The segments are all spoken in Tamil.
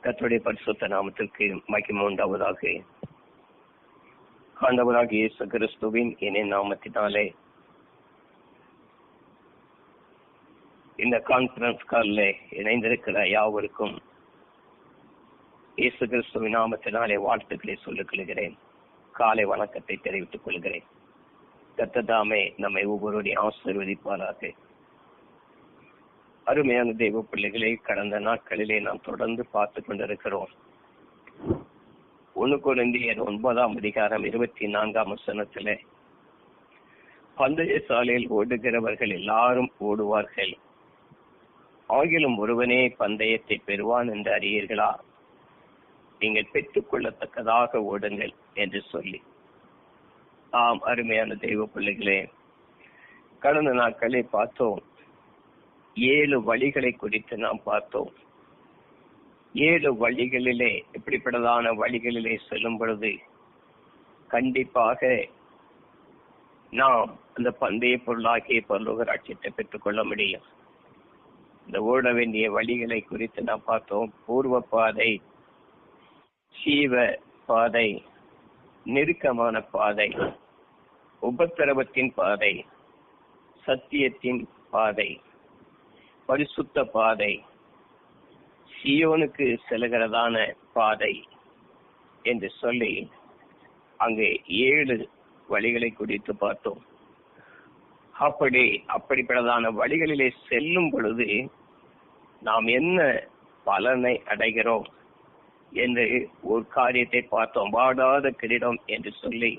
கர்த்தருடைய பரிசுத்த நாமத்திற்கு மகிமை உண்டாவதாக. ஆண்டவராகிய இயேசு கிறிஸ்துவின் இனிய நாமத்தினாலே இந்த கான்பரன்ஸ் காலில் இணைந்திருக்கிற யாவருக்கும் இயேசு கிறிஸ்துவின் நாமத்தினாலே வாழ்த்துக்களை சொல்லிக் கொள்கிறேன். காலை வணக்கத்தை தெரிவித்துக் கொள்கிறேன். கர்த்தர் தாமே நம்மை ஒவ்வொருவரையும் ஆசீர்வதிப்பாராக. அருமையான தெய்வ பிள்ளைகளை கடந்த நாட்களிலே நாம் தொடர்ந்து பார்த்து கொண்டிருக்கிறோம். 1 கொரிந்தியர் 9:24 பந்தய சாலையில் ஓடுகிறவர்கள் எல்லாரும் ஓடுவார்கள், ஆகிலும் ஒருவனே பந்தயத்தை பெறுவான் என்று அறியீர்களா? நீங்கள் பெற்றுக் கொள்ளத்தக்கதாக ஓடுங்கள் என்று சொல்லி. ஆம், அருமையான தெய்வ பிள்ளைகளே, கடந்த நாட்களை பார்த்தோம். 7 வழிகளை குறித்து நாம் பார்த்தோம். 7 வழிகளிலே, எப்படிப்பட்டதான வழிகளிலே செல்லும் பொழுது கண்டிப்பாக நாம் அந்த பந்தய பொருளாகிய பரலோக ராஜ்யத்தை பெற்றுக் கொள்ள முடியும். இந்த ஓட வேண்டிய வழிகளை குறித்து நாம் பார்த்தோம். பூர்வ பாதை, சீவ பாதை, நெருக்கமான பாதை, உபத்திரவத்தின் பாதை, சத்தியத்தின் பாதை, பரிசுத்த பாதை, சியோனுக்கு செல்கிறதான பாதை என்று சொல்லி அங்கே 7 வழிகளை குறித்து பார்த்தோம். அப்படிப்பட்டதான வழிகளிலே செல்லும் பொழுது நாம் என்ன பலனை அடைகிறோம் என்று ஒரு காரியத்தை பார்த்தோம். வாடாத கிரீடம் என்று சொல்லி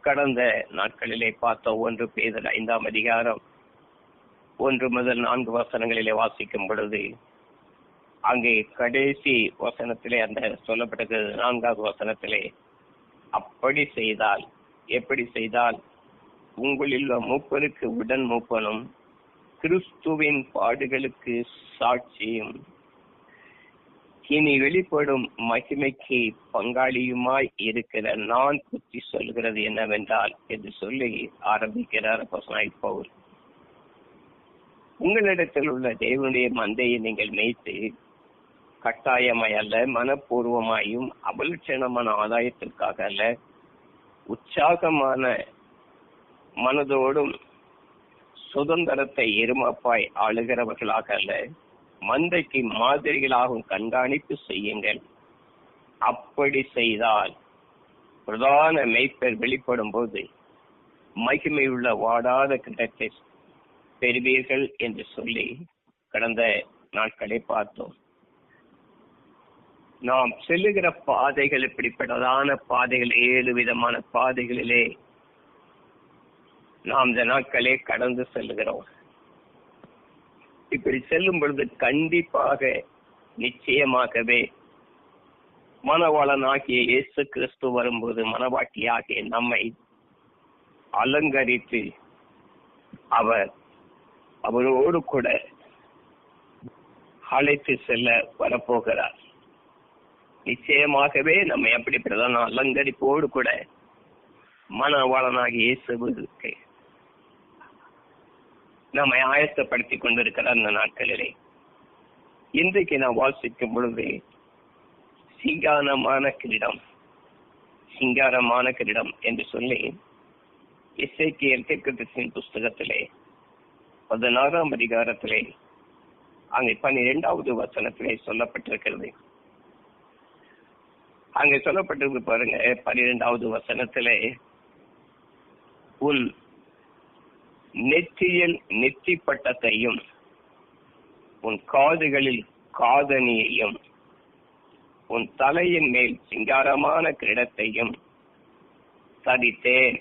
கடந்த நாட்களிலே பார்த்தோம். 1 பேதுரு 5 1 முதல் 4 வசனங்களிலே வாசிக்கும் பொழுது அங்கே கடைசி வசனத்திலே அந்த சொல்லப்பட்டது 4வது வசனத்திலே, அப்படி செய்தால், எப்படி செய்தால், உங்களில் மூப்பருக்கு உடன் மூப்பனும் கிறிஸ்துவின் பாடுகளுக்கு சாட்சியும் இனி வெளிப்படும் மகிமைக்கு பங்காளியுமாய் இருக்கிற நான் புத்தி சொல்கிறது என்னவென்றால் என்று சொல்லி ஆரம்பிக்கிறார் அப்போஸ்தலனாகிய பவுல். உங்களிடத்தில் உள்ள தேவனுடைய மந்தையை நீங்கள் மேய்த்து கட்டாயமாய் அல்ல, மனப்பூர்வமாயும் அபலட்சணமான ஆதாயத்திற்காக அல்ல, உற்சாகமான மனதோடும் சுதந்திரத்தை எருமாப்பாய் ஆளுகிறவர்களாக அல்ல, மந்தைக்கு மாதிரிகளாகவும் கண்காணிப்பு செய்யுங்கள். அப்படி செய்தால் பிரதான மேய்ப்பர் வெளிப்படும் போது மகிமையுள்ள வாடாத கிரீடத்தை பெறுவீர்கள் என்று சொல்லி கடந்த நாட்களை பார்த்தோம். நாம் செல்லுகிற பாதைகள் இப்படிப்பட்டதான பாதைகள், 7 விதமான பாதைகளிலே நாம் இந்த நாட்களே கடந்து செல்லுகிறோம். இப்படி செல்லும் பொழுது கண்டிப்பாக நிச்சயமாகவே மணவாளனாகிய இயேசு கிறிஸ்து வரும்போது மணவாட்டியாகிய நம்மை அலங்கரித்து அவரோடு கூட அழைத்து செல்ல வரப்போகிறார். நிச்சயமாகவே நம்மை அப்படிப்பட்டதான அலங்கரிப்போடு கூட மணவாளனாகிய இயேசுவுக்கு நம்மை ஆயத்தப்படுத்திக் கொண்டிருக்கிறார். அந்த நாட்களிலே இன்றைக்கு நாம் வாசிக்கும் பொழுது சிங்காரமான கிரீடம் என்று சொல்லி எசேக்கியேல் தீர்க்கதரிசியின் புஸ்தகத்திலே 16 அங்கே 12வது வசனத்திலே சொல்லப்பட்டிருக்கிறது. அங்கே சொல்லப்பட்டிருக்கு பாருங்க. 12வது வசனத்திலே, உன் நெற்றியில் நெற்றி பட்டத்தையும் உன் காதுகளில் காதணியையும் உன் தலையின் மேல் சிங்காரமான கிரீடத்தையும் தரித்தேன்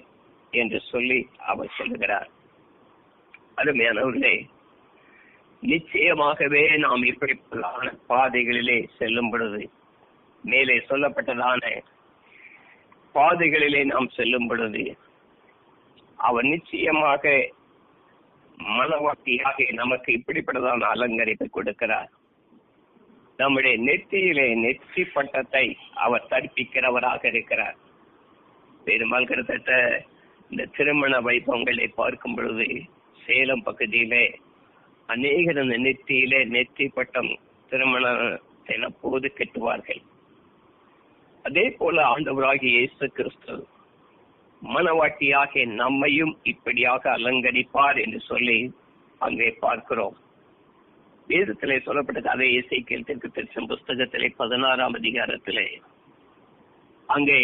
என்று சொல்லி அவர் சொல்லுகிறார். அருமையானவர்களே, நிச்சயமாகவே நாம் இப்படிப்பட்ட பாதைகளிலே செல்லும் பொழுது, மேலே சொல்லப்பட்டதான பாதைகளிலே நாம் செல்லும் பொழுது அவர் நிச்சயமாக மனவாட்டியாக நமக்கு இப்படிப்பட்டதான அலங்கரிப்பு கொடுக்கிறார். நம்முடைய நெற்றியிலே நெற்றி பட்டத்தை அவர் தரிப்பிக்கிறவராக இருக்கிறார். பெரும்பால் கிட்டத்தட்ட இந்த திருமண வைபவங்களை பார்க்கும் பொழுது சேலம் பகுதியிலே அநேகர் அந்த நெற்றியிலே நெற்றி பட்டம் திருமணத்தின் போது போது கெட்டுவார்கள். அதே போல ஆண்டவராகிய இயேசு கிறிஸ்து மனவாட்டியாக நம்மையும் இப்படியாக அலங்கரிப்பார் என்று சொல்லி அங்கே பார்க்கிறோம். வேதத்திலே சொல்லப்பட்டது அதே எசேக்கியேல் தீர்க்கதரிசன புஸ்தகத்திலே 16ஆம் அதிகாரத்திலே அங்கே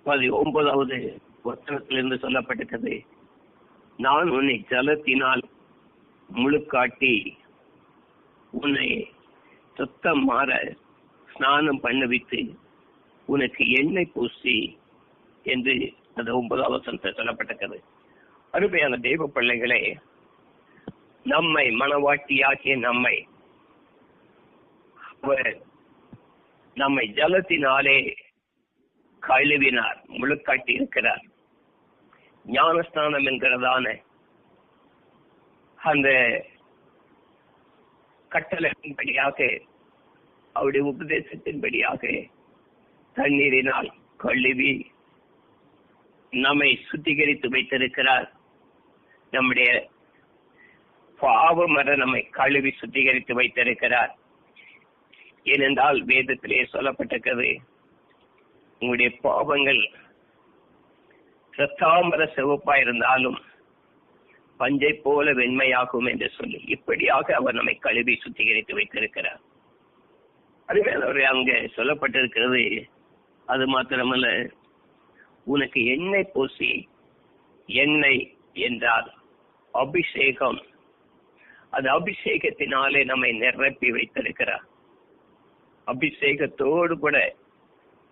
19வது வசனத்திலிருந்து சொல்லப்பட்டிருக்கிறது, நான் உன்னை ஜலத்தினால் முழுக்காட்டி உன்னை சுத்தம் மாற ஸ்நானம் பண்ணுவித்து உனக்கு எண்ணெய் பூசி என்று அந்த 9வது வசனத்தில் சொல்லப்பட்டிருக்கிறது. அருமையான தெய்வ பிள்ளைகளே, நம்மை மனவாட்டியாகிய நம்மை ஜலத்தினாலே கழுவினார், முழுக்காட்டி இருக்கிறார். ஞானஸ்நானம் என்கிறதான அந்த கட்டளையின்படியாக, அவருடைய உபதேசத்தின்படியாக தண்ணீரினால் கழுவி நம்மை சுத்திகரித்து வைத்திருக்கிறார். நம்முடைய பாவமர நம்மை கழுவி சுத்திகரித்து வைத்திருக்கிறார். ஏனென்றால் வேதத்திலே சொல்லப்பட்டிருக்கிறது, உங்களுடைய பாவங்கள் இரத்தாம்பர சிவப்பா இருந்தாலும் பஞ்சை போல வெண்மையாகும் என்று சொல்லி இப்படியாக அவர் நம்மை கழுவி சுத்திகரித்து வைத்திருக்கிறார். அதுவே அங்கே சொல்லப்பட்டிருக்கிறது. அது மாத்திரமல்ல, உனக்கு எண்ணெய் பூசி, எண்ணெய் என்றால் அபிஷேகம், அது அபிஷேகத்தினாலே நம்மை நிரப்பி வைத்திருக்கிறார். அபிஷேகத்தோடு கூட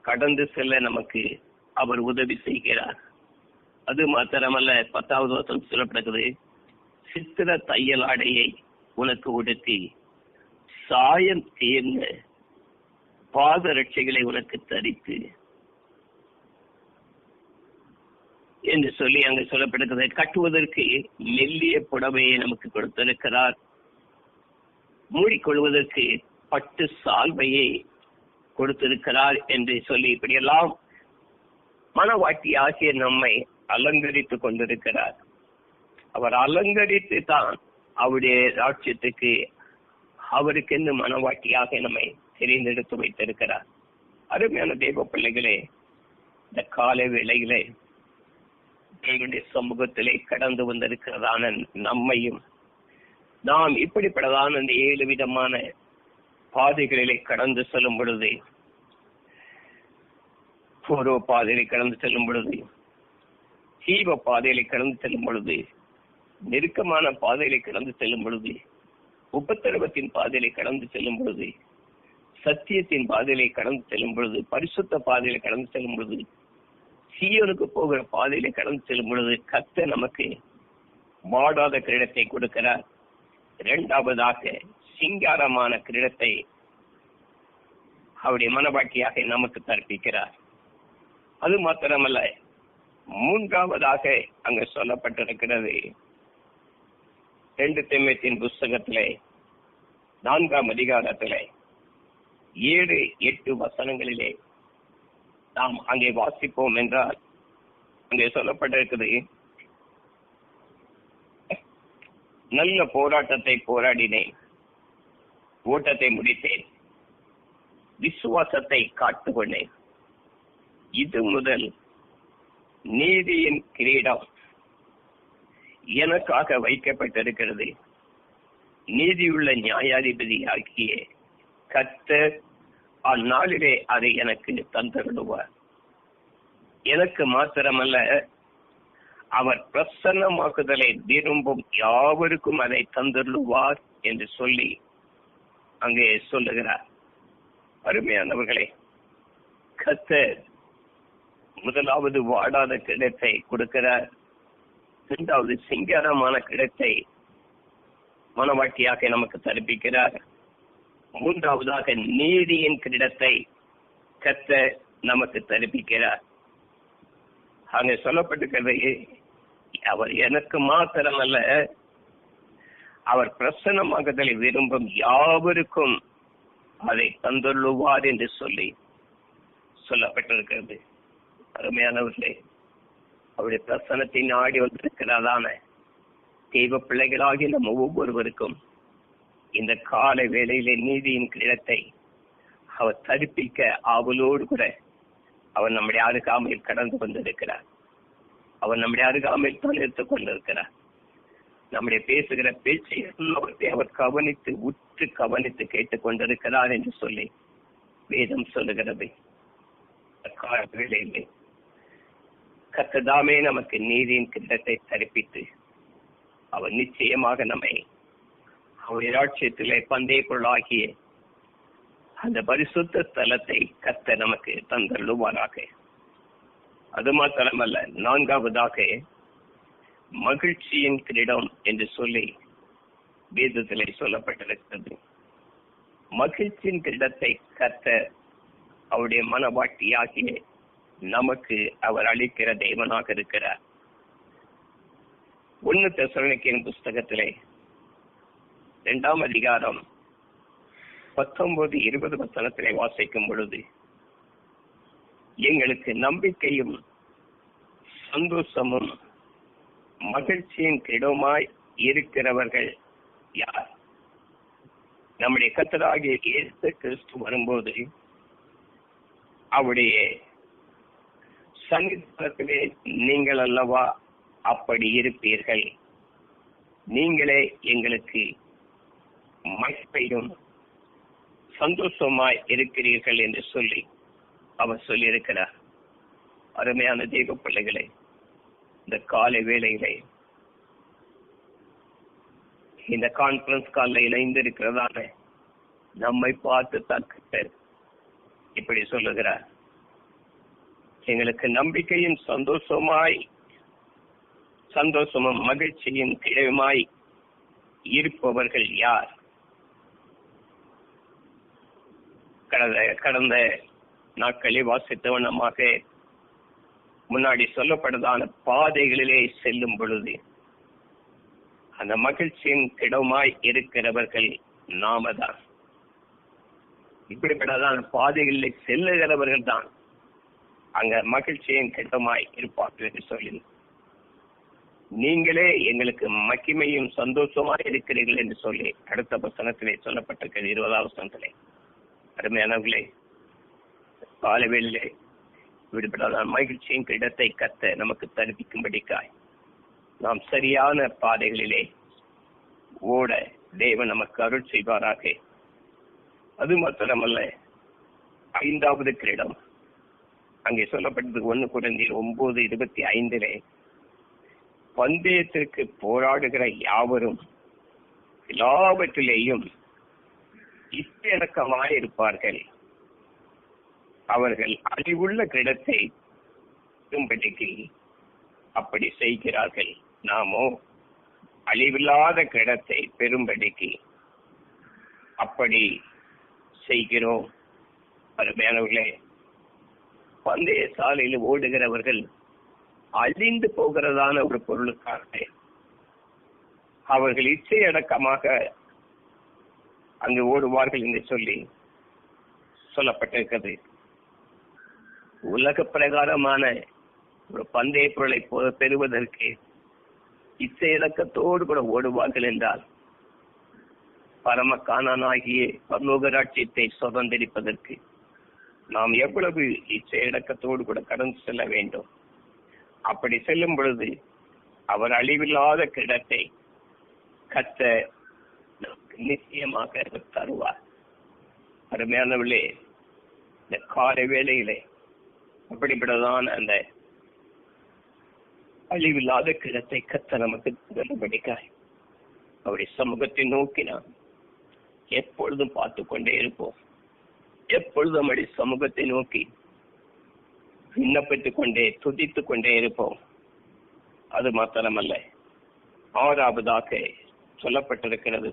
கடந்து செல்ல நமக்கு அவர் உதவி செய்கிறார். அது மாத்திரமல்ல, 10வது வசனம் சொல்லப்படுகிறது, சித்திர தையல் ஆடையை உனக்கு உடுத்தி சாயம் தீர்ந்த பாதரட்சைகளை உனக்கு தரித்து என்று சொல்லி அங்கு சொல்லப்படுகிறது. கட்டுவதற்கு மெல்லிய புடவையை நமக்கு கொடுத்திருக்கிறார். மூடிக்கொள்வதற்கு பட்டு சால்வையை கொடுத்திருக்கிறார் என்று சொல்லி இப்படியெல்லாம் மனவாட்டி ஆகிய நம்மை அலங்கரித்துக் கொண்டிருக்கிறார். அவர் அலங்கரித்து தான் அவருடைய ராட்சியத்துக்கு அவருக்கென்று மனவாட்டியாக நம்மை தெரிந்தெடுத்து வைத்திருக்கிறார். அருமையான தெய்வ பிள்ளைகளே, இந்த காலை வேளையிலே தேவனுடைய சமூகத்திலே கடந்து வந்திருக்கிறதான நம்மையும் நாம் இப்படிப்பட்டதான இந்த 7 விதமான பாதைகளிலே கடந்து செல்லும் பொழுது, பூர்வ பாதையிலே கடந்து செல்லும் பொழுது, ஜீவ பாதையிலே கடந்து செல்லும் பொழுது, நெருக்கமான பாதையிலே கடந்து செல்லும் பொழுது, உபத்திரவத்தின் பாதையிலே கடந்து செல்லும் பொழுது, சத்தியத்தின் பாதையிலே கடந்து செல்லும் பொழுது, பரிசுத்த பாதையிலே கடந்து செல்லும் பொழுது, சீயோனுக்கு போகிற பாதையிலே கடந்து செல்லும் பொழுது கர்த்தர் நமக்கு மாடாத கிரீடத்தை கொடுக்கிறார். 2வதாக சிங்காரமான கிரீடத்தை அவருடைய மனவாட்டியாக நமக்கு கற்பிக்கிறார். அது மாத்திரமல்ல, 3வதாக அங்கு சொல்லப்பட்டிருக்கிறது, 2 தீமோத்தேயுவின் புஸ்தகத்திலே 4ஆம் அதிகாரத்திலே 7-8 வசனங்களிலே நாம் அங்கே வாசிப்போம் என்றால் அங்கே சொல்லப்பட்டிருக்கிறது, நல்ல போராட்டத்தை போராடினேன், ஓட்டத்தை முடித்தேன், விசுவாசத்தை காத்துக்கொண்டேன், இது முதல் நீதியின் கிரீடம் எனக்காக வைக்கப்பட்டிருக்கிறது. நீதியுள்ள நியாயாதிபதி ஆகிய கர்த்தர் அந்நாளிலே அதை எனக்கு தந்தருளுவார். எனக்கு மாத்திரமல்ல, அவர் பிரசன்னமாக்குதலை விரும்பும் யாவருக்கும் அதை தந்தருளுவார் என்று சொல்லி அங்கே சொல்லுகிறார். அருமையானவர்களே, கர்த்தர் முதலாவது வாடாத கிடத்தை கொடுக்கிறார். 2வது சிங்காரமான கிடத்தை மனவாட்டியாக நமக்கு தரிப்பிக்கிறார். 3வதாக நீதியின் கிரீடத்தை கர்த்தர் நமக்கு தரிப்பிக்கிறார். அங்கே சொல்லப்பட்டிருக்கிறது, அவர் எனக்கு மாத்திரமல்ல, அவர் பிரசன்னமாகுதலை விரும்பும் யாவருக்கும் அதை தந்துள்ளுவார் என்று சொல்லி சொல்லப்பட்டிருக்கிறது. அருமையானவர்களே, அவருடைய பிரசன்னத்தை நாடி வந்திருக்கிறதான தெய்வ பிள்ளைகளாகி நம்ம ஒவ்வொருவருக்கும் இந்த கால வேளையிலே நீதியின் கிரீடத்தை அவர் தரிப்பிக்க ஆவலோடு கூட அவர் நம்முடைய அருகாமையில் கடந்து கொண்டிருக்கிறார். அவர் நம்முடைய அருகாமையில் தொலைத்துக் கொண்டிருக்கிறார். நம்முடைய பேசுகிற பேச்சை அவர் கவனித்து உற்று கவனித்து கேட்டுக் கொண்டிருக்கிறார் என்று சொல்லி வேதம் சொல்லுகிறது. கர்த்ததாமே நமக்கு நீதியின் கிரீடத்தை தரிப்பித்து அவர் நிச்சயமாக நம்மை அவருடைய ராட்சியத்திலே பந்தய பொருளாகிய அந்த பரிசுத்த ஸ்தலத்தை கர்த்தர் நமக்கு தந்தருளுவாராக. அது மாத்திரமல்ல, நான்காவதாக மகிழ்ச்சியின் கிரீடம் என்று சொல்லி வேதத்திலே சொல்லப்பட்டிருக்கிறது. மகிழ்ச்சியின் கிரீடத்தை கர்த்தர் அவருடைய மனவாட்டியாகிய நமக்கு அவர் அளிக்கிற தேவனாக இருக்கிறார். 1 தெசலோனிக்கேயர் புஸ்தகத்திலே 2ஆம் அதிகாரம் 19-20 வசனத்திலே வாசிக்கும் பொழுது, எங்களுக்கு நம்பிக்கையும் சந்தோஷமும் மகிழ்ச்சியின் கிரீடமாய் இருக்கிறவர்கள் யார்? நம்முடைய கர்த்தராகிய இயேசு கிறிஸ்து வரும்போது அவருடைய சன்னிதானத்திலே நீங்கள் அல்லவா அப்படி இருப்பீர்கள். நீங்களே எங்களுக்கு மகிழ்ச்சியும் சந்தோஷமாய் இருக்கிறீர்கள் என்று சொல்லி அவர் சொல்லியிருக்கிறார். அருமையான தேவ பிள்ளைகளை, இந்த காலை வேளையிலே இந்த கான்பரன்ஸ் காலில் இணைந்திருக்கிறதான நம்மை பார்த்து தக்க இப்படி சொல்லுகிறார், எங்களுக்கு நம்பிக்கையும் சந்தோஷமும் மகிழ்ச்சியும் கிழமாய் இருப்பவர்கள் யார்? கடந்த நாட்களில் வாசித்தவனமாக முன்னாடி சொல்லப்பட்டதான பாதைகளிலே செல்லும் பொழுது அந்த மகிழ்ச்சியின் கிடமாய் இருக்கிறவர்கள் நாம தான். இப்படிப்பட்டதான பாதைகளிலே செல்லுகிறவர்கள் தான் அங்க மகிழ்ச்சியின் கிடமாய் இருப்பார்கள் என்று சொல்லி, நீங்களே எங்களுக்கு மகிமையும் சந்தோஷமாய் இருக்கிறீர்கள் என்று சொல்லி அடுத்த வசனத்திலே சொல்லப்பட்டிருக்கிறது. 20ஆம் வசனத்திலே. அருமையானவர்களே, காலவேளையிலே விடுபடாத மகிழ்ச்சியின் கிடத்தை கத்த நமக்கு தரிப்பிக்கும்படிக்காய் நாம் சரியான பாதைகளிலே ஓட தேவன் நமக்கு அருள் செய்வாராக. அது மாத்திரமல்ல, 5வது கிரீடம் அங்கே சொல்லப்பட்டது 1 கொரிந்தியர் 9:25 பந்தயத்திற்கு போராடுகிற யாவரும் எல்லாவற்றிலேயும் இச்சையடக்கமாய் இருப்பார்கள். அவர்கள் அழிவுள்ள கிரீடத்தை பெறும்படிக்கு அப்படி செய்கிறார்கள். நாமோ அழிவில்லாத கிரீடத்தை பெறும்படிக்கு அப்படி செய்கிறோம். அருமையானவர்களே, பந்தய சாலையில் ஓடுகிறவர்கள் அழிந்து போகிறதான ஒரு பொருளுக்காக அவர்கள் இச்சையடக்கமாக அங்கு ஓடுவார்கள் என்று சொல்லி சொல்லப்பட்டிருக்கிறது. உலக பிரகாரமான ஒரு பந்தய பொருளை பெறுவதற்கு இச்சையடக்கத்தோடு கூட ஓடுவார்கள் என்றால் பரமகானாகிய பரலோக ராஜ்யத்தை சுதந்திரிப்பதற்கு நாம் எவ்வளவு இச்சையடக்கத்தோடு கூட கடந்து செல்ல வேண்டும். அப்படி செல்லும் பொழுது அவர் அழிவில்லாத கிரீடத்தை கத்த நிச்சயமாக தருவார். அருமையானவர்களே, இந்த காலை வேளையிலே அப்படிப்பட்டதான அந்த அழிவில்லாத கிரீடத்தை கத்த நமக்கு தரும்படிக்காய் அவருடைய சமூகத்தை நோக்கி நாம் எப்பொழுதும் பார்த்து கொண்டே இருப்போம். எப்பொழுதும் அவருடைய சமூகத்தை நோக்கி விண்ணப்பித்துக் கொண்டே துதித்துக் கொண்டே இருப்போம். அது மாத்திரமல்ல, 6வதாக சொல்லப்பட்டிருக்கிறது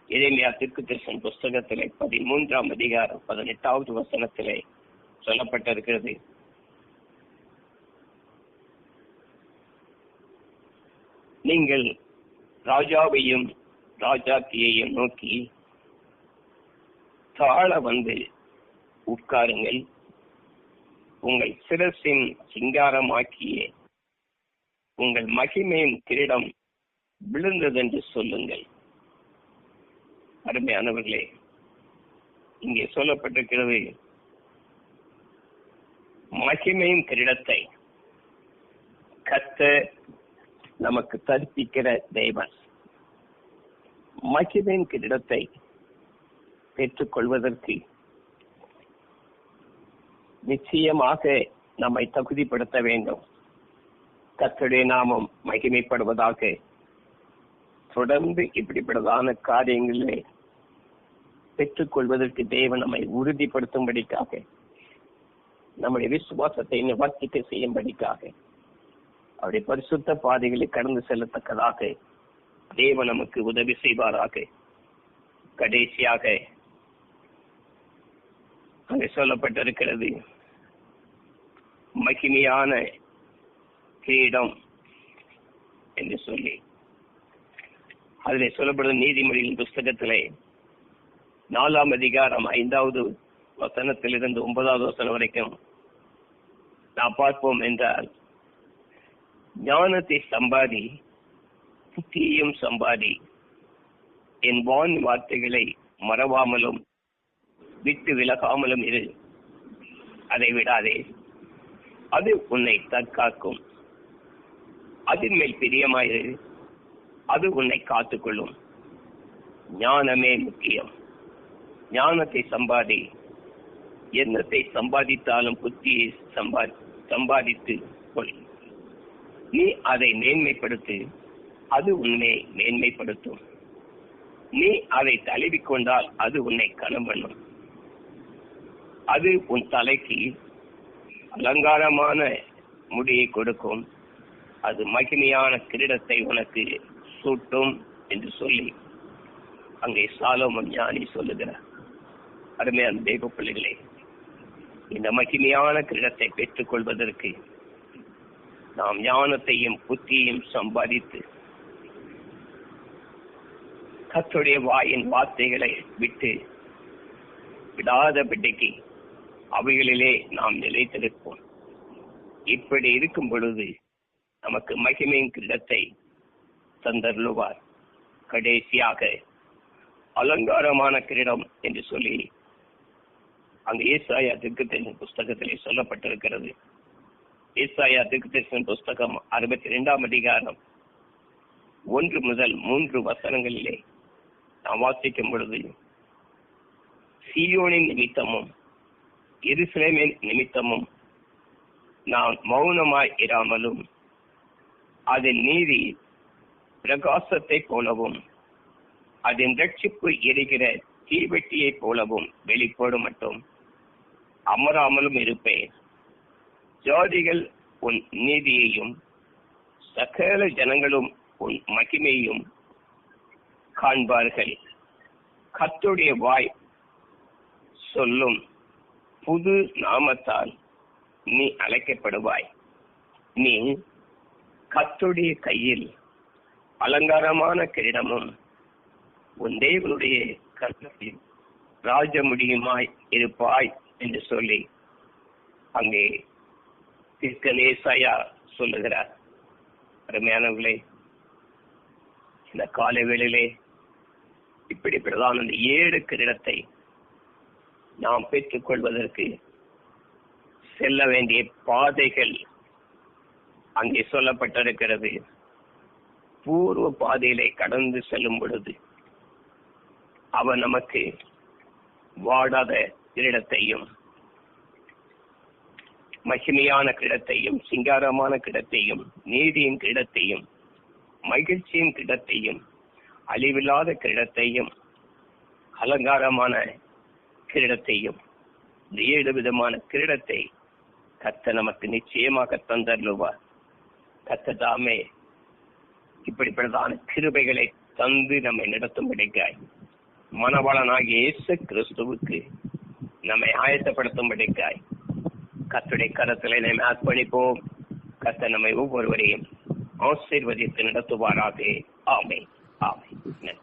எரேமியா தீர்க்கதரிசன புஸ்தகத்திலே 13ஆம் அதிகாரம் 18வது வசனத்திலே சொல்லப்பட்டிருக்கிறது, நீங்கள் ராஜாவையும் ராஜாத்தியையும் நோக்கி தாழ வந்து உட்காருங்கள், உங்கள் சிரசின் சிங்காரமாக்கிய உங்கள் மகிமையின் கிரீடம் விழுந்ததென்று சொல்லுங்கள். அருமையானவர்களே, இங்கே சொல்லப்பட்டிருக்கிறது, மகிமையின் கிரீடத்தை கர்த்தர் நமக்கு தரிப்பிக்கிற தேவன். மகிமையின் கிரீடத்தை பெற்றுக் கொள்வதற்கு நிச்சயமாக நம்மை தகுதிப்படுத்த வேண்டும். கர்த்தருடைய நாமம் மகிமைப்படுவதாக. தொடர்ந்து இப்படிப்பட்டதான காரியங்களை பெற்றுக் கொள்வதற்கு தேவன் நம்மை உறுதிப்படுத்தும்படிக்காக, நம்முடைய விசுவாசத்தை நிவர்த்திக்க செய்யும்படிக்காக, அவருடைய பரிசுத்த பாதைகளை கடந்து செல்லத்தக்கதாக தேவன் நமக்கு உதவி செய்வாராக. கடைசியாக அங்கே சொல்லப்பட்டிருக்கிறது, மகிமையான கிரீடம் என்று சொல்லி. அதில் சொல்லப்படும் நீதிமொழியின் புஸ்தகத்திலே 4ஆம் அதிகாரம் 5வது வசனத்திலிருந்து 9வது வசனம் வரைக்கும் நாம் பார்ப்போம் என்றால், ஞானத்தை சம்பாதி, புத்தியையும் சம்பாதி, என் வான் வார்த்தைகளை மறவாமலும் விட்டு விலகாமலும் இரு. அதை விடாதே, அது உன்னை தற்காக்கும். அதன் மேல் பிரியமாயிரு, அது உன்னை காத்துக்கொள்ளும். ஞானமே முக்கியம். ஞானத்தை சம்பாதி. எண்ணத்தை சம்பாதித்தாலும் புத்தியை சம்பாதித்து கொள். நீ அதை மேன்மைப்படுத்து, அது உன்னை மேன்மைப்படுத்தும். நீ அதை தழுவிக்கொண்டால் அது உன்னை கனம் பண்ணும். அது உன் தலைக்கு அலங்காரமான முடியை கொடுக்கும். அது மகிமையான கிரீடத்தை உனக்கு சூட்டும் என்று சொல்லி அங்கே சாலோமோன் ஞானி சொல்லுகிறார். அருமையான தெய்வ பிள்ளைகளே, இந்த மகிமையான கிரீடத்தை பெற்றுக் கொள்வதற்கு நாம் ஞானத்தையும் புத்தியையும் சம்பாதித்து கர்த்தருடைய வாயின் வார்த்தைகளை விட்டு விடாதபடிக்கு அவைகளிலே நாம் நிலைத்திருப்போம். இப்படி இருக்கும் பொழுது நமக்கு மகிமையின் கிரீடத்தை தந்தருளுவார். கடைசியாக அலங்காரமான கிரீடம் என்று சொல்லி அங்கு ஏசாயா தீர்க்கதரிசன புஸ்தகத்திலே சொல்லப்பட்டிருக்கிறது. ஏசாயா தீர்க்கதரிசன புஸ்தகம் 62ஆம் அதிகாரம் 1 முதல் 3 வசனங்களிலே நாம் வாசிக்கும் பொழுது, சீயோனின் நிமித்தமும் எருசலேமின் நிமித்தமும் நான் மௌனமாய் இராமலும், அதன் நீதி பிரகாசத்தை போலவும் அதன் ரட்சிப்பு எரிகிற தீவெட்டியை போலவும் வெளிப்படும் மட்டும் அமராமலும் இருப்பேன். ஜாதிகள் உன் நீதியையும் சகல ஜனங்களும் உன் மகிமையும் காண்பார்கள். கர்த்தருடைய வாய் சொல்லும் புது நாமத்தால் நீ அழைக்கப்படுவாய். நீ கர்த்தருடைய கையில் அலங்காரமான கிரீடமும் உன் தேவனுடைய கர்த்தத்தில் ராஜமுடியுமாய் இருப்பாய் என்று சொல்லி அங்கே தீர்க்கதரிசியா சொல்லுகிறார். அருமையானவர்களே, இந்த காலை வேளையிலே இப்படிப்பட்டதான் அந்த 7 கிரீடத்தை நாம் பெற்றுக் கொள்வதற்கு செல்ல வேண்டிய பாதைகள் அங்கே சொல்லப்பட்டிருக்கிறது. பூர்வ பாதையிலே கடந்து செல்லும் பொழுது அவர் நமக்கு வாடாத கிரீடத்தையும் மகிமையான கிரீடத்தையும் சிங்காரமான கிரீடத்தையும் நீதியின் கிரீடத்தையும் மகிழ்ச்சியின் கிரீடத்தையும் அழிவில்லாத கிரீடத்தையும் அலங்காரமான கிரீடத்தையும் 7 விதமான கிரீடத்தை கர்த்தர் நமக்கு நிச்சயமாக தந்தருளுவார். கர்த்தர் தாமே இப்படிப்பட்டதான கிருபைகளை தந்து நம்மை நடத்தும்படிக்காய் மணவாளனாகிய இயேசு கிறிஸ்துவுக்கு நம்மை ஆயத்தப்படுத்தும்படிக்காய் கர்த்தருடைய கரத்திலே நம்மை அர்ப்பணிப்போம். கர்த்தர் நம்மை ஒவ்வொருவரையும் ஆசீர்வதித்து நடத்துவாராக. ஆமென். ஆமென்.